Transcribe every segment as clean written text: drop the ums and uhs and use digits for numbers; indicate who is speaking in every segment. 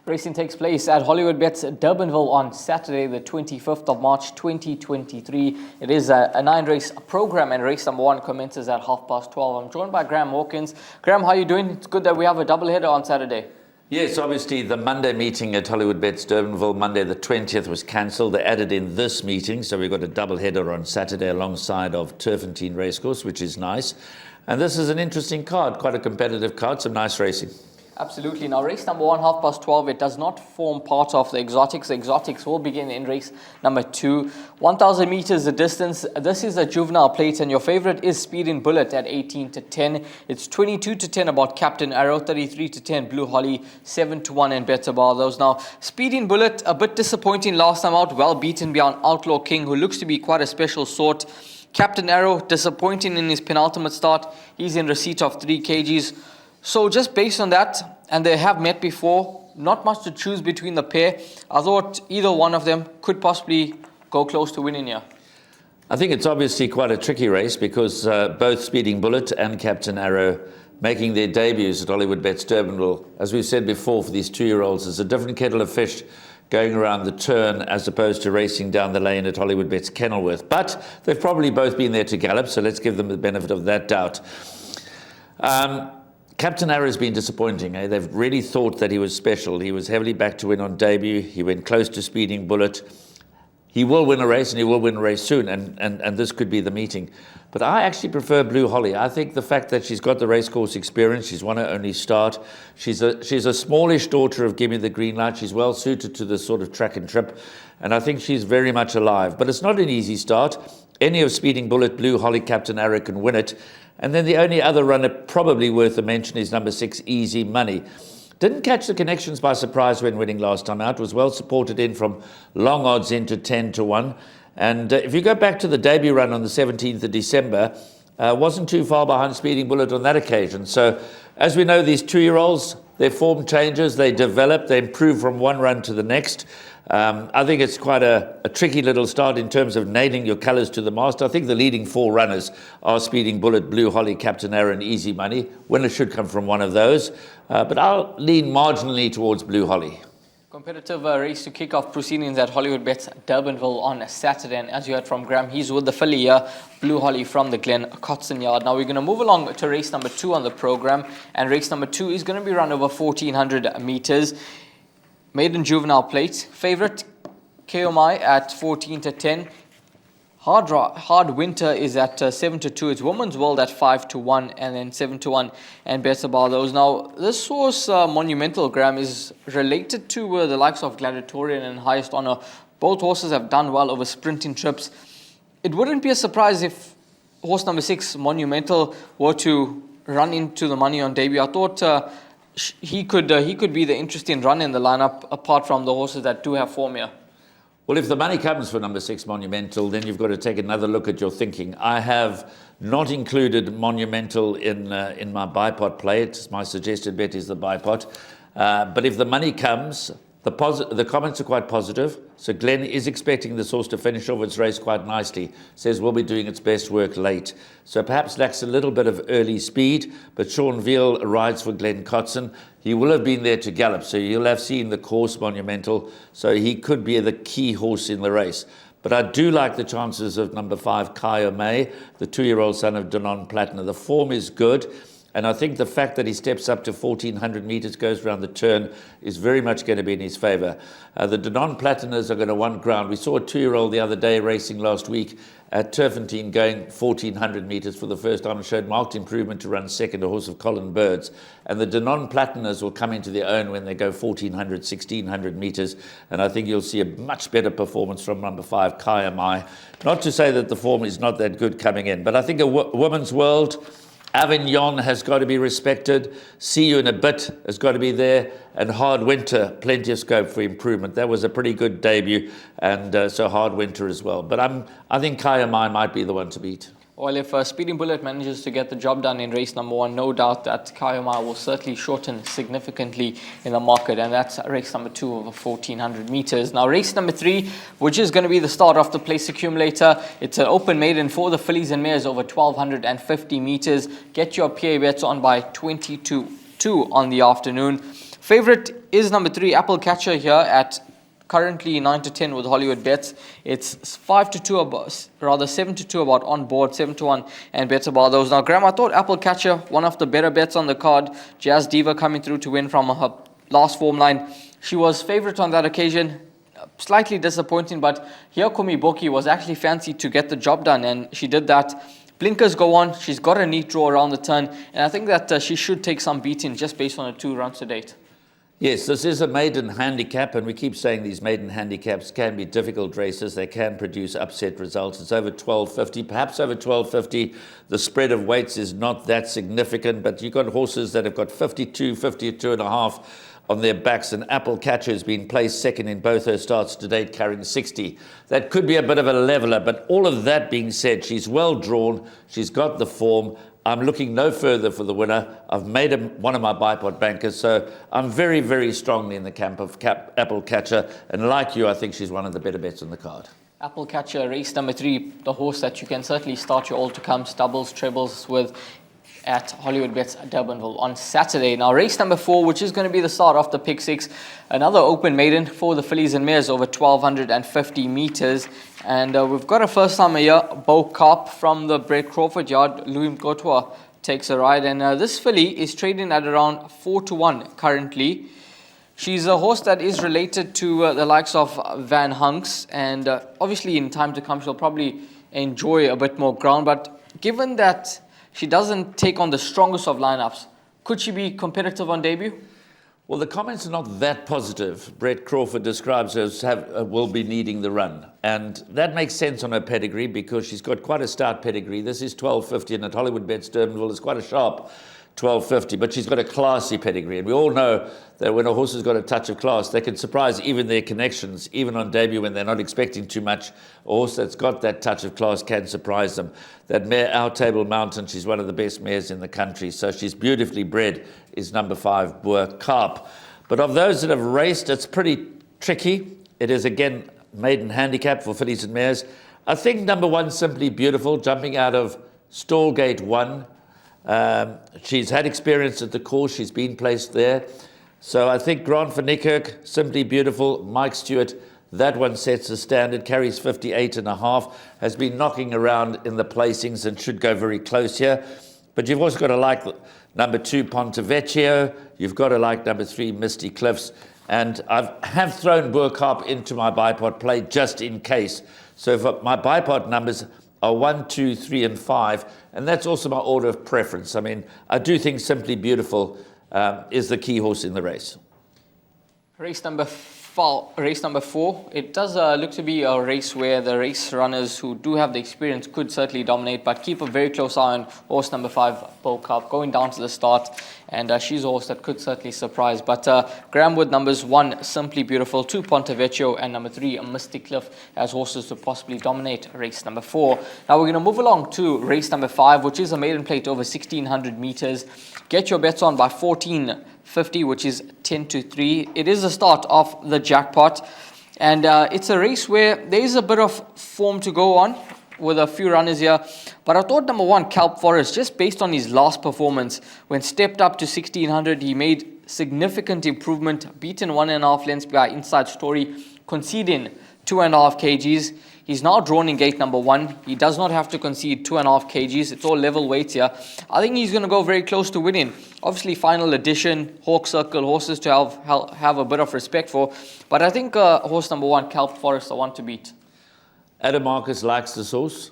Speaker 1: Racing takes place at Hollywoodbets Durbanville on Saturday, the 25th of March, 2023. It is a 9-race program, and race number 1 commences at 12:30. I'm joined by Graeme Hawkins. Graeme, how are you doing? It's good that we have a doubleheader on Saturday.
Speaker 2: Yes, obviously the Monday meeting at Hollywoodbets Durbanville, Monday the 20th, was cancelled. They added in this meeting, so we've got a doubleheader on Saturday alongside of Turfentine Racecourse, which is nice. And this is an interesting card, quite a competitive card, some nice racing.
Speaker 1: Absolutely. Now, race number 1, 12:30, it does not form part of the exotics. The exotics will begin in race number 2. 1,000 meters the distance. This is a juvenile plate, and your favorite is Speeding Bullet at 18-10. It's 22-10 about Captain Arrow, 33-10 Blue Holly, 7-1 and Better Bar. Those now. Speeding Bullet, a bit disappointing last time out, well beaten beyond Outlaw King, who looks to be quite a special sort. Captain Arrow, disappointing in his penultimate start. He's in receipt of 3 kgs. So just based on that, and they have met before, not much to choose between the pair. I thought either one of them could possibly go close to winning here.
Speaker 2: I think it's obviously quite a tricky race because both Speeding Bullet and Captain Arrow making their debuts at Hollywoodbets Durbanville. As we've said before, for these 2-year-olds, it's a different kettle of fish going around the turn as opposed to racing down the lane at Hollywoodbets Kenilworth. But they've probably both been there to gallop, so let's give them the benefit of that doubt. Captain Arrow has been disappointing. They've really thought that he was special. He was heavily backed to win on debut. He went close to Speeding Bullet. He will win a race, and he will win a race soon, and this could be the meeting. But I actually prefer Blue Holly. I think the fact that she's got the racecourse experience, she's won her only start. She's a smallish daughter of Give Me the Green Light. She's well suited to this sort of track and trip, and I think she's very much alive. But it's not an easy start. Any of Speeding Bullet, Blue Holly, Captain Arrow can win it. And then the only other runner probably worth a mention is number 6, Easy Money. Didn't catch the connections by surprise when winning last time out. Was well supported in from long odds into 10-1. And if you go back to the debut run on the 17th of December, wasn't too far behind Speeding Bullet on that occasion. So as we know, these 2-year-olds, their form changes, they develop, they improve from one run to the next. I think it's quite a tricky little start in terms of nailing your colours to the mast. I think the leading 4 runners are Speeding Bullet, Blue Holly, Captain Arrow and Easy Money. Winner should come from one of those. But I'll lean marginally towards Blue Holly.
Speaker 1: Competitive race to kick off proceedings at Hollywoodbets Durbanville on a Saturday. And as you heard from Graeme, he's with the filly here, Blue Holly from the Glen Cotson Yard. Now we're going to move along to race number 2 on the program. And race number 2 is going to be run over 1,400 meters. Maiden juvenile plate. Favorite, KOMI at 14-10. Hard Winter is at 7-2. It's Women's World at 5-1 and then 7-1 and Better Bar those. Now, this horse, Monumental, Graeme, is related to the likes of Gladiatorian and Highest Honor. Both horses have done well over sprinting trips. It wouldn't be a surprise if horse number 6, Monumental, were to run into the money on debut. I thought he could be the interesting run in the lineup, apart from the horses that do have form here.
Speaker 2: Well, if the money comes for number 6, Monumental, then you've got to take another look at your thinking. I have not included Monumental in my bipod play. It's my suggested bet is the bipod. But if the money comes, the comments are quite positive. So Glenn is expecting this horse to finish off its race quite nicely. Says we'll be doing its best work late. So perhaps lacks a little bit of early speed, but Sean Veal rides for Glen Cotson. He will have been there to gallop, so you'll have seen the course Monumental. So he could be the key horse in the race. But I do like the chances of number 5, Kaya May, the 2-year-old son of Danon Platinum. The form is good. And I think the fact that he steps up to 1,400 meters, goes around the turn, is very much going to be in his favor. The Danon Platiners are going to want ground. We saw a 2-year-old the other day racing last week at Turfentine going 1,400 meters for the first time and showed marked improvement to run second, a horse of Colin Bird's. And the Danon Platiners will come into their own when they go 1,400, 1,600 meters. And I think you'll see a much better performance from number 5, Kaya Mai. Not to say that the form is not that good coming in, but I think a Women's World, Avignon has got to be respected. See You in a Bit has got to be there. And Hard Winter, plenty of scope for improvement. That was a pretty good debut, and so Hard Winter as well. But I think Kaya Mai might be the one to beat.
Speaker 1: Well, if Speeding Bullet manages to get the job done in race number 1, no doubt that Kayoma will certainly shorten significantly in the market, and that's race number 2 over 1,400 meters. Now, race number 3, which is going to be the start of the place accumulator. It's an open maiden for the fillies and mares over 1,250 meters. Get your PA bets on by 20 to 2 on the afternoon. Favorite is number 3, Applecatcher here at currently 9 to 10 with Hollywoodbets. It's 5 to 2 about, rather 7 to 2 about on board, 7 to 1 and bets about those. Now, Graeme, I thought Applecatcher, one of the better bets on the card. Jazz Diva coming through to win from her last form line. She was favorite on that occasion. Slightly disappointing, but here Kumi Boki was actually fancied to get the job done, and she did that. Blinkers go on. She's got a neat draw around the turn, and I think that she should take some beating just based on her 2 runs to date.
Speaker 2: Yes, this is a maiden handicap, and we keep saying these maiden handicaps can be difficult races. They can produce upset results. It's over 12.50, perhaps over 12.50. The spread of weights is not that significant, but you've got horses that have got 52, 52 and a half on their backs, and Applecatcher has been placed second in both her starts to date, carrying 60. That could be a bit of a leveler, but all of that being said, she's well drawn, she's got the form. I'm looking no further for the winner. I've made him one of my bipod bankers, so I'm very, very strongly in the camp of Applecatcher, and like you, I think she's one of the better bets on the card.
Speaker 1: Applecatcher, race number 3, the horse that you can certainly start your all-to-comes, doubles, trebles with at Hollywoodbets Durbanville on Saturday. Now, race number 4, which is going to be the start of the Pick 6, another open maiden for the Phillies and Mares over 1,250 meters. And we've got a first-timer here, Bo Carp from the Brett Crawford yard. Louis Mkotwa takes a ride, and this filly is trading at around 4 to 1 currently. She's a horse that is related to the likes of Van Hunks, and obviously in time to come she'll probably enjoy a bit more ground. But given that she doesn't take on the strongest of lineups, could she be competitive on debut?
Speaker 2: Well, the comments are not that positive. Brett Crawford describes her as will be needing the run. And that makes sense on her pedigree because she's got quite a stout pedigree. This is 12.50, and at Hollywoodbets Durbanville is quite a sharp 12.50, but she's got a classy pedigree. And we all know that when a horse has got a touch of class, they can surprise even their connections, even on debut when they're not expecting too much. A horse that's got that touch of class can surprise them. That mare, Our Table Mountain, she's one of the best mares in the country, so she's beautifully bred, is number 5, Boer Carp. But of those that have raced, it's pretty tricky. It is, again, maiden handicap for fillies and mares. I think number 1, Simply Beautiful, jumping out of Stallgate 1. She's had experience at the course. She's been placed there. So I think Grant van Niekerk, Simply Beautiful, Mike Stewart, that one sets the standard, carries 58 and a half, has been knocking around in the placings and should go very close here. But you've also got to like number 2, Ponte Vecchio. You've got to like number 3, Misty Cliffs. And I have thrown Boer Carp into my bipod play just in case. So if my bipod numbers are 1, 2, 3, and 5, and that's also my order of preference. I mean, I do think Simply Beautiful is the key horse in the race.
Speaker 1: Race number 4, it does look to be a race where the race runners who do have the experience could certainly dominate, but keep a very close eye on horse number 5, Bo Carp, going down to the start, and she's a horse that could certainly surprise. But Graeme with numbers 1, Simply Beautiful, 2, Ponte Vecchio, and number 3, Mystic Cliff, as horses to possibly dominate race number 4. Now we're going to move along to race number 5, which is a maiden plate over 1,600 meters. Get your bets on by 14.50, which is 10 to 3. It is the start of the Jackpot, and it's a race where there is a bit of form to go on with a few runners here. But I thought number 1, Kelp Forest, just based on his last performance, when stepped up to 1,600, he made significant improvement, beaten 1.5 lengths by Inside Story, conceding 2.5 kgs. He's now drawn in gate number 1. He does not have to concede 2.5 kgs. It's all level weights here. I think he's going to go very close to winning. Obviously, final edition, Hawk Circle, horses to have a bit of respect for. But I think horse number 1, Kelp Forest, the one to beat.
Speaker 2: Adam Marcus likes this horse.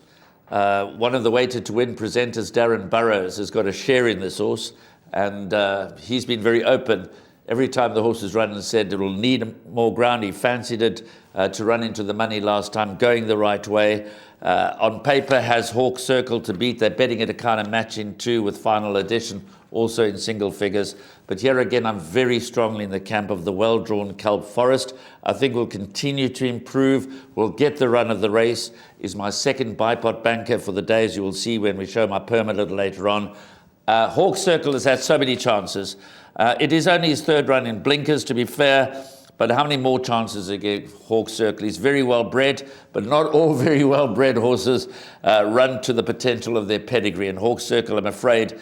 Speaker 2: One of the weighted to win presenters, Darren Burrows, has got a share in this horse. And he's been very open. Every time the horse has run and said it will need more ground, he fancied it to run into the money last time, going the right way. On paper, has Hawk Circle to beat. They're betting it a kind of match in 2 with final edition, also in single figures. But here again, I'm very strongly in the camp of the well-drawn Kelp Forest. I think we'll continue to improve. We'll get the run of the race. Is my second bipod banker for the day, as you will see when we show my perm a little later on. Hawk Circle has had so many chances. It is only his 3rd run in blinkers, to be fair, but how many more chances again? Hawk Circle? He's very well bred, but not all very well bred horses run to the potential of their pedigree. And Hawk Circle, I'm afraid,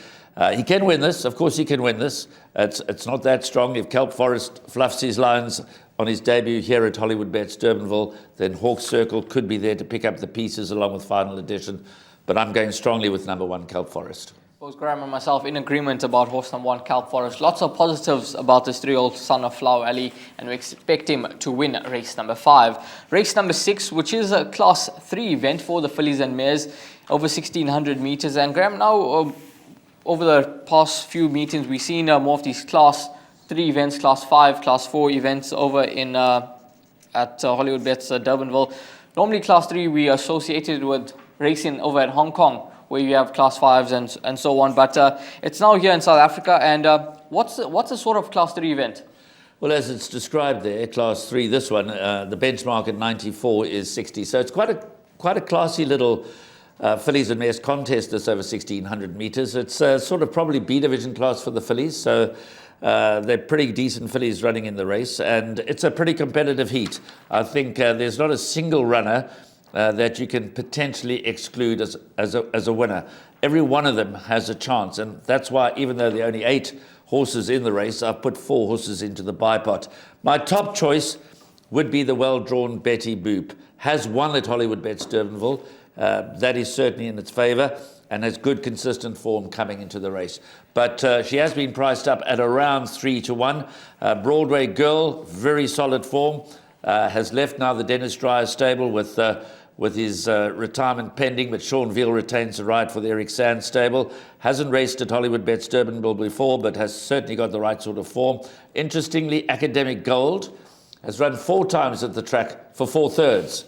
Speaker 2: He can win this. Of course he can win this. It's not that strong. If Kelp Forest fluffs his lines on his debut here at Hollywoodbets Durbanville, then Hawk Circle could be there to pick up the pieces along with Final Edition. But I'm going strongly with number 1, Kelp Forest.
Speaker 1: Both Graeme and myself in agreement about horse number 1, Gallop Forest. Lots of positives about this 3-year-old son of Flower Alley, and we expect him to win race number 5. Race number 6, which is a Class 3 event for the fillies and mares, over 1,600 meters. And Graeme, now over the past few meetings, we've seen more of these Class 3 events, Class 5, Class 4 events over in at Hollywoodbets Durbanville. Normally Class 3 we associated with racing over at Hong Kong, where you have Class 5s and so on. But it's now here in South Africa. And what's the sort of Class 3 event?
Speaker 2: Well, as it's described there, Class 3, this one, the benchmark at 94 is 60. So it's quite a classy little fillies and mares contest that's over 1,600 meters. It's sort of probably B division class for the fillies. So they're pretty decent fillies running in the race. And it's a pretty competitive heat. I think there's not a single runner that you can potentially exclude as a winner. Every one of them has a chance, and that's why, even though there are only 8 horses in the race, I've put 4 horses into the bipod. My top choice would be the well-drawn Betty Boop. Has won at Hollywoodbets Durbanville. That is certainly in its favour, and has good consistent form coming into the race. But she has been priced up at around 3-1. Broadway Girl, very solid form. Has left now the Dennis Dreyer stable with his retirement pending, but Sean Veal retains the right for the Eric Sands stable. Hasn't raced at Hollywoodbets Durbanville before, but has certainly got the right sort of form. Interestingly, Academic Gold has run 4 times at the track for 4 thirds.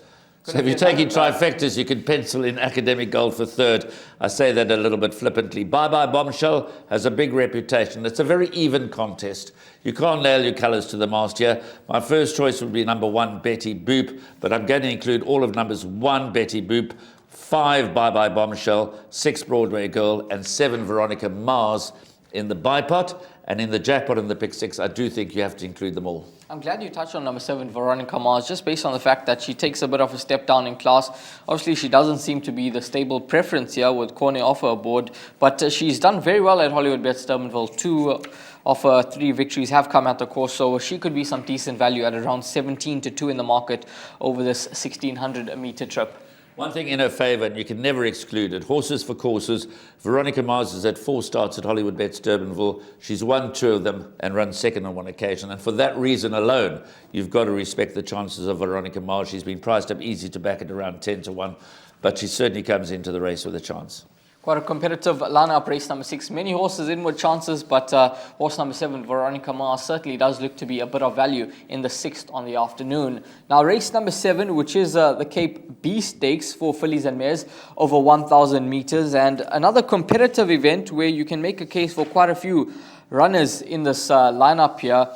Speaker 2: So if you're taking trifectas, you can pencil in Academic Gold for 3rd. I say that a little bit flippantly. Bye Bye Bombshell has a big reputation. It's a very even contest. You can't nail your colours to the mast here. My first choice would be number 1, Betty Boop, but I'm going to include all of numbers 1, Betty Boop, 5, Bye Bye Bombshell, 6, Broadway Girl, and 7, Veronica Mars in the bipod. And in the jackpot and the pick 6, I do think you have to include them all.
Speaker 1: I'm glad you touched on number 7, Veronica Mars, just based on the fact that she takes a bit of a step down in class. Obviously, she doesn't seem to be the stable preference here with Corne Offer aboard, but she's done very well at Hollywoodbets Durbanville. 2 of her 3 victories have come at the course, so she could be some decent value at around 17-2 in the market over this 1,600 meter trip.
Speaker 2: One thing in her favour, and you can never exclude it, horses for courses. Veronica Mars has had 4 starts at Hollywoodbets Durbanville. She's won 2 of them and run second on 1 occasion. And for that reason alone, you've got to respect the chances of Veronica Mars. She's been priced up easy to back at around 10-1, but she certainly comes into the race with a chance.
Speaker 1: Quite a competitive lineup, race number 6. Many horses in with chances, but horse number 7, Veronica Mars, certainly does look to be a bit of value in the 6th on the afternoon. Now, race number 7, which is the Cape B Stakes for fillies and mares over 1,000 meters, and another competitive event where you can make a case for quite a few runners in this lineup here.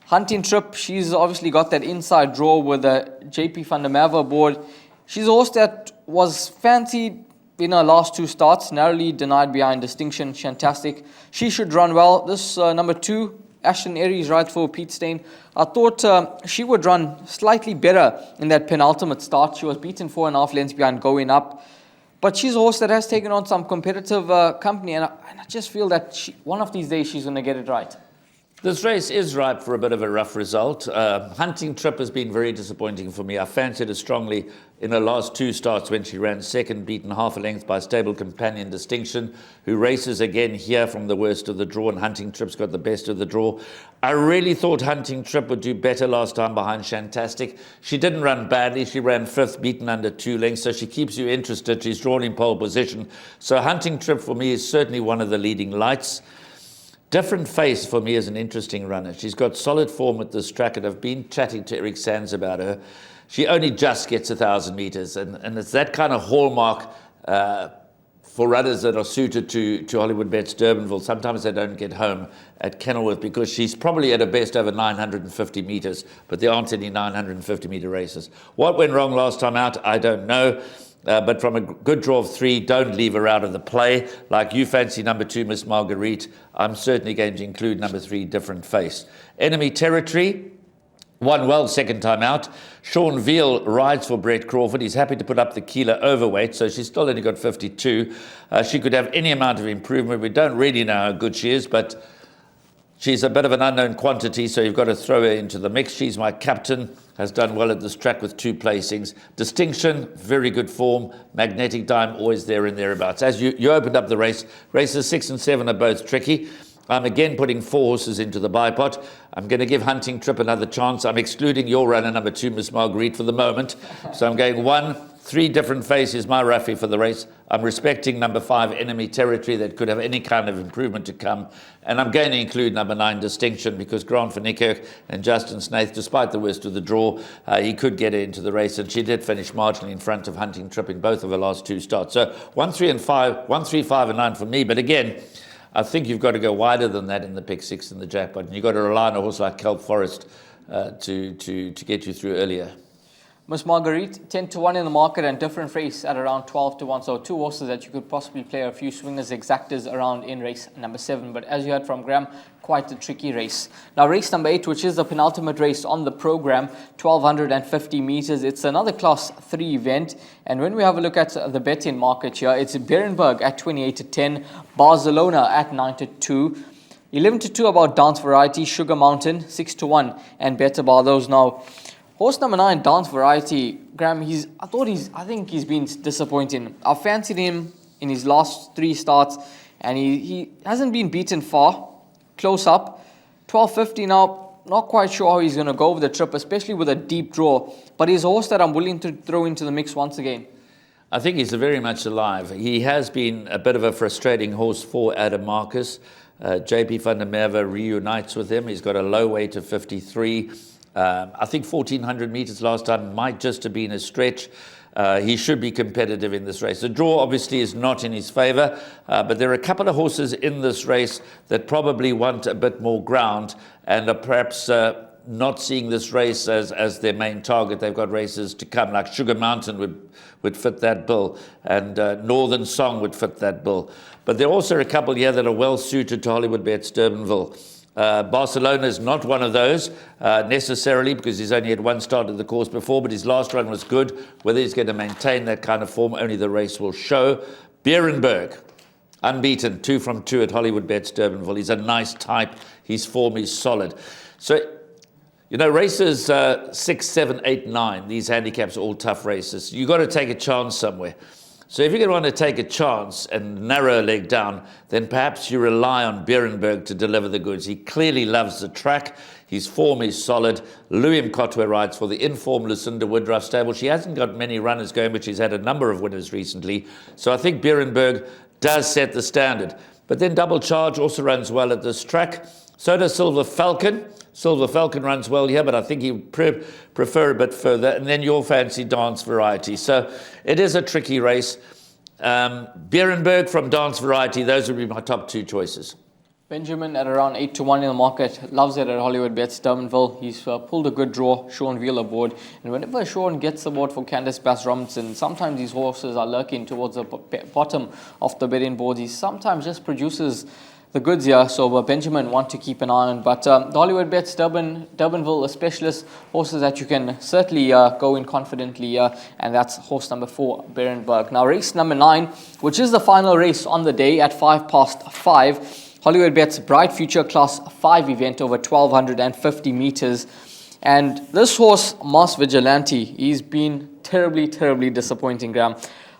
Speaker 1: Hunting Trip, she's obviously got that inside draw with the JP van der Merwe aboard. She's a horse that was fancied in her last 2 starts, narrowly denied behind Distinction, Fantastic. She should run well. This number 2, Ashton Aries, right for Pete Steyn. I thought she would run slightly better in that penultimate start. She was beaten 4.5 lengths behind Going Up. But she's a horse that has taken on some competitive company, and I just feel that one of these days she's going to get it right.
Speaker 2: This race is ripe for a bit of a rough result. Hunting Trip has been very disappointing for me. I fancied her strongly in her last 2 starts when she ran second, beaten half a length by stable companion Distinction, who races again here from the worst of the draw, and Hunting Trip's got the best of the draw. I really thought Hunting Trip would do better last time behind Fantastic. She didn't run badly. She ran 5th, beaten under 2 lengths, so she keeps you interested. She's drawn in pole position. So Hunting Trip for me is certainly one of the leading lights. Different Face for me is an interesting runner. She's got solid form at this track, and I've been chatting to Eric Sands about her. She only just gets 1,000 meters, and it's that kind of hallmark for runners that are suited to Hollywoodbets Durbanville. Sometimes they don't get home at Kenilworth because she's probably at her best over 950 meters, but there aren't any 950 meter races. What went wrong last time out, I don't know. But from a good draw of 3, don't leave her out of the play. Like you fancy number 2, Miss Marguerite, I'm certainly going to include number 3, Different Face. Enemy Territory, Won well second time out. Sean Veal rides for Brett Crawford. He's happy to put up the kilo overweight, so she's still only got 52. She could have any amount of improvement. We don't really know how good she is, but she's a bit of an unknown quantity, so you've got to throw her into the mix. She's my captain, has done well at this track with 2 placings. Distinction, very good form. Magnetic Dime, always there and thereabouts. As you opened up the race, races 6 and 7 are both tricky. I'm again putting 4 horses into the bipod. I'm going to give Hunting Trip another chance. I'm excluding your runner, number 2, Miss Marguerite, for the moment. So I'm going 1, 3 different faces, my roughie for the race. I'm respecting number 5, Enemy Territory, that could have any kind of improvement to come. And I'm going to include number 9, Distinction, because Grant van Niekerk and Justin Snaith, despite the worst of the draw, he could get her into the race. And she did finish marginally in front of Hunting Trip in both of her last 2 starts. So 1, 3, and 5, 1, 3, 5, and 9 for me. But again, I think you've got to go wider than that in the pick 6 and the jackpot. And you've got to rely on a horse like Kelp Forest to get you through earlier.
Speaker 1: Miss Marguerite, 10 to 1 in the market and different race at around 12 to 1. So 2 horses that you could possibly play a few swingers exactors around in race number 7. But as you heard from Graeme, quite a tricky race. Now race number 8, which is the penultimate race on the program, 1250 meters. It's another class 3 event. And when we have a look at the betting market here, it's Bierenberg at 28 to 10, Barcelona at 9 to 2. 11 to 2 about Dance Variety, Sugar Mountain, 6 to 1, and Better Bar those now. Horse number 9, Dance Variety, Graeme, I think he's been disappointing. I fancied him in his last 3 starts, and he hasn't been beaten far, close up. 1250 now, not quite sure how he's going to go over the trip, especially with a deep draw. But he's a horse that I'm willing to throw into the mix once again.
Speaker 2: I think he's very much alive. He has been a bit of a frustrating horse for Adam Marcus. JP van der Merwe reunites with him. He's got a low weight of 53. I think 1,400 meters last time might just have been a stretch. He should be competitive in this race. The draw obviously is not in his favor, but there are a couple of horses in this race that probably want a bit more ground and are perhaps not seeing this race as their main target. They've got races to come, like Sugar Mountain would fit that bill, and Northern Song would fit that bill. But there are also a couple here that are well suited to Hollywoodbets Durbanville. Barcelona is not one of those necessarily, because he's only had 1 start at the course before, but his last run was good. Whether he's going to maintain that kind of form, only the race will show. Bierenberg, unbeaten, 2 from 2 at Hollywoodbets Durbanville. He's a nice type. His form is solid. So, you know, races 6, 7, 8, 9, these handicaps are all tough races. You've got to take a chance somewhere. So if you're going to want to take a chance and narrow a leg down, then perhaps you rely on Bierenberg to deliver the goods. He clearly loves the track. His form is solid. Louis Mkotwe rides for the informed Lucinda Woodruff stable. She hasn't got many runners going, but she's had a number of winners recently. So I think Bierenberg does set the standard. But then Double Charge also runs well at this track. So does Silver Falcon. Silver Falcon runs well here, but I think he would prefer a bit further. And then your fancy Dance Variety. So it is a tricky race. Bierenberg from Dance Variety, those would be my top 2 choices.
Speaker 1: Benjamin at around 8 to 1 in the market, loves it at Hollywoodbets Durbanville. He's pulled a good draw, Sean Veal aboard. And whenever Sean gets aboard for Candice Bass Robinson, sometimes these horses are lurking towards the bottom of the betting board. He sometimes just produces the goods here, so Benjamin want to keep an eye on. But the Hollywoodbets Durbanville, a specialist, horses that you can certainly go in confidently, and that's horse number 4, Bierenberg. Now race number 9, which is the final race on the day at 5:05, Hollywoodbets Bright Future Class 5 event over 1,250 meters. And this horse, Masked Vigilante, he's been terribly, terribly disappointing, Graeme.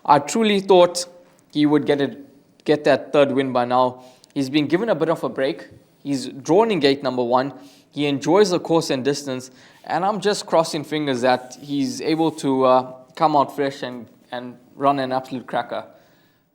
Speaker 1: I truly thought he would get that 3rd win by now. He's been given a bit of a break. He's drawn in gate number 1. He enjoys the course and distance. And I'm just crossing fingers that he's able to come out fresh and run an absolute cracker.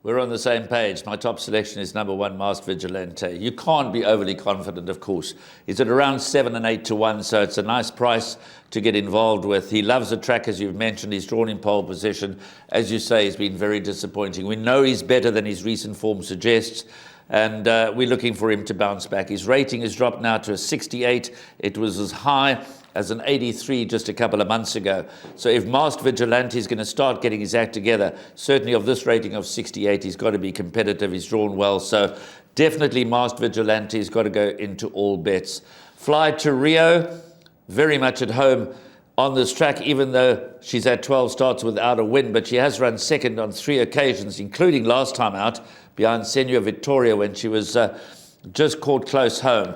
Speaker 2: We're on the same page. My top selection is number 1, Masked Vigilante. You can't be overly confident, of course. He's at around 7 and 8 to 1, so it's a nice price to get involved with. He loves the track, as you've mentioned. He's drawn in pole position. As you say, he's been very disappointing. We know he's better than his recent form suggests, and we're looking for him to bounce back. His rating has dropped now to a 68. It was as high as an 83 just a couple of months ago. So if Masked Vigilante is going to start getting his act together, certainly of this rating of 68, he's got to be competitive. He's drawn well. So definitely Masked Vigilante has got to go into all bets. Fly to Rio. very much at home on this track, even though she's had 12 starts without a win, but she has run second on 3 occasions, including last time out behind Senor Victoria when she was just caught close home.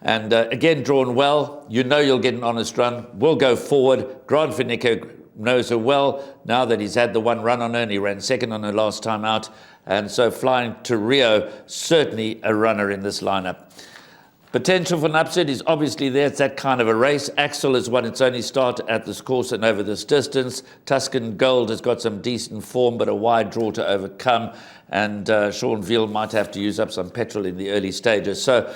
Speaker 2: And again, drawn well. You know you'll get an honest run. We'll go forward. Grant Finnico knows her well now that he's had the one run on her, and he ran second on her last time out. And so flying to Rio, certainly a runner in this lineup. Potential for an upset is obviously there. It's that kind of a race. Axel has won its only start at this course and over this distance. Tuscan Gold has got some decent form, but a wide draw to overcome. And Sean Veal might have to use up some petrol in the early stages. So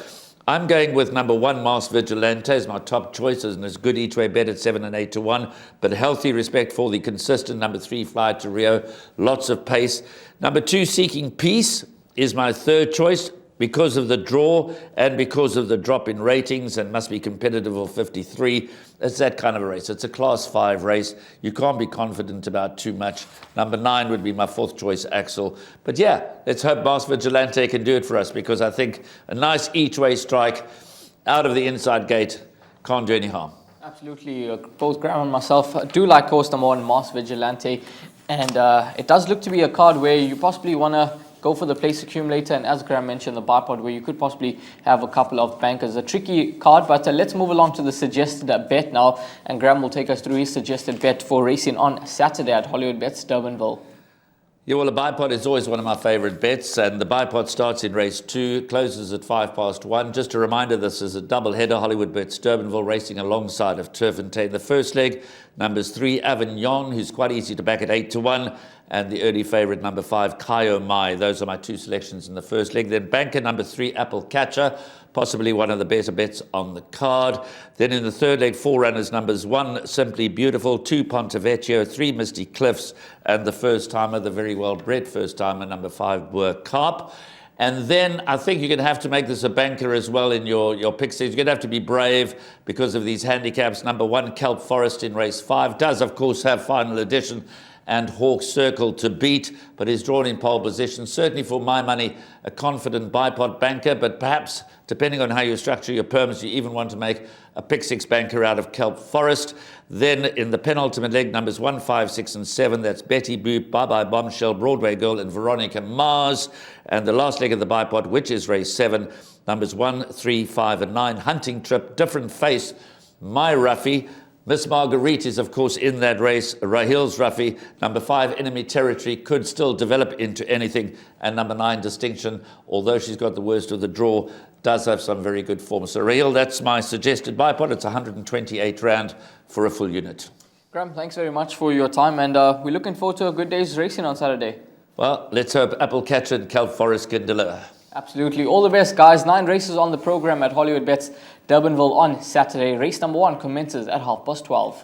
Speaker 2: I'm going with number 1, Masked Vigilante, as my top choice, and it's good each way bet at 7 and 8 to 1. But healthy respect for the consistent number 3, Fly to Rio. Lots of pace. Number 2, Seeking Peace, is my third choice, because of the draw and because of the drop in ratings, and must be competitive for 53. It's that kind of a race. It's a class 5 race. You can't be confident about too much. Number 9 would be my 4th choice, Axel. But yeah, let's hope Masked Vigilante can do it for us, because I think a nice each way strike out of the inside gate can't do any harm.
Speaker 1: Absolutely. Both Graeme and myself do like course number 1, Masked Vigilante. And it does look to be a card where you possibly want to go for the place accumulator, and as Graeme mentioned, the bipod, where you could possibly have a couple of bankers. A tricky card, but let's move along to the suggested bet now, and Graeme will take us through his suggested bet for racing on Saturday at Hollywoodbets Durbanville.
Speaker 2: Yeah, well, the bipod is always one of my favourite bets, and the bipod starts in race 2, closes at 1:05. Just a reminder, this is a double header, Hollywoodbets Durbanville racing alongside of Turf and Tane. The first leg, numbers 3, Avignon, who's quite easy to back at 8 to 1, and the early favourite, number 5, Kaio Mai. Those are my 2 selections in the first leg. Then banker number 3, Applecatcher, possibly one of the better bets on the card. Then in the third leg, 4 runners, numbers 1, Simply Beautiful, 2, Ponte Vecchio, 3, Misty Cliffs, and the first timer, the very well bred first timer, number 5, Boer Carp. And then I think you're going to have to make this a banker as well in your pick stage. You're going to have to be brave because of these handicaps. Number 1, Kelp Forest in race 5, does of course have final edition and Hawk Circle to beat, but is drawn in pole position. Certainly for my money, a confident bipod banker, but perhaps depending on how you structure your permits, you even want to make a pick 6 banker out of Kelp Forest. Then in the penultimate leg, numbers 1, 5, 6 and 7, that's Betty Boop, Bye Bye Bombshell, Broadway Girl and Veronica Mars. And the last leg of the bipod, which is race 7, numbers 1, 3, 5 and 9, Hunting Trip, Different Face, My Ruffy, Miss Marguerite is, of course, in that race. Rahiel's Ruffy. Number 5, Enemy Territory, could still develop into anything. And number 9, Distinction, although she's got the worst of the draw, does have some very good form. So, Rahiel, that's my suggested bipod. It's 128 rand for a full unit.
Speaker 1: Graeme, thanks very much for your time, and we're looking forward to a good day's racing on Saturday.
Speaker 2: Well, let's hope Applecatcher and Kelp Forest can deliver.
Speaker 1: Absolutely. All the best, guys. 9 races on the program at Hollywoodbets Durbanville on Saturday. Race number 1 commences at 12:30.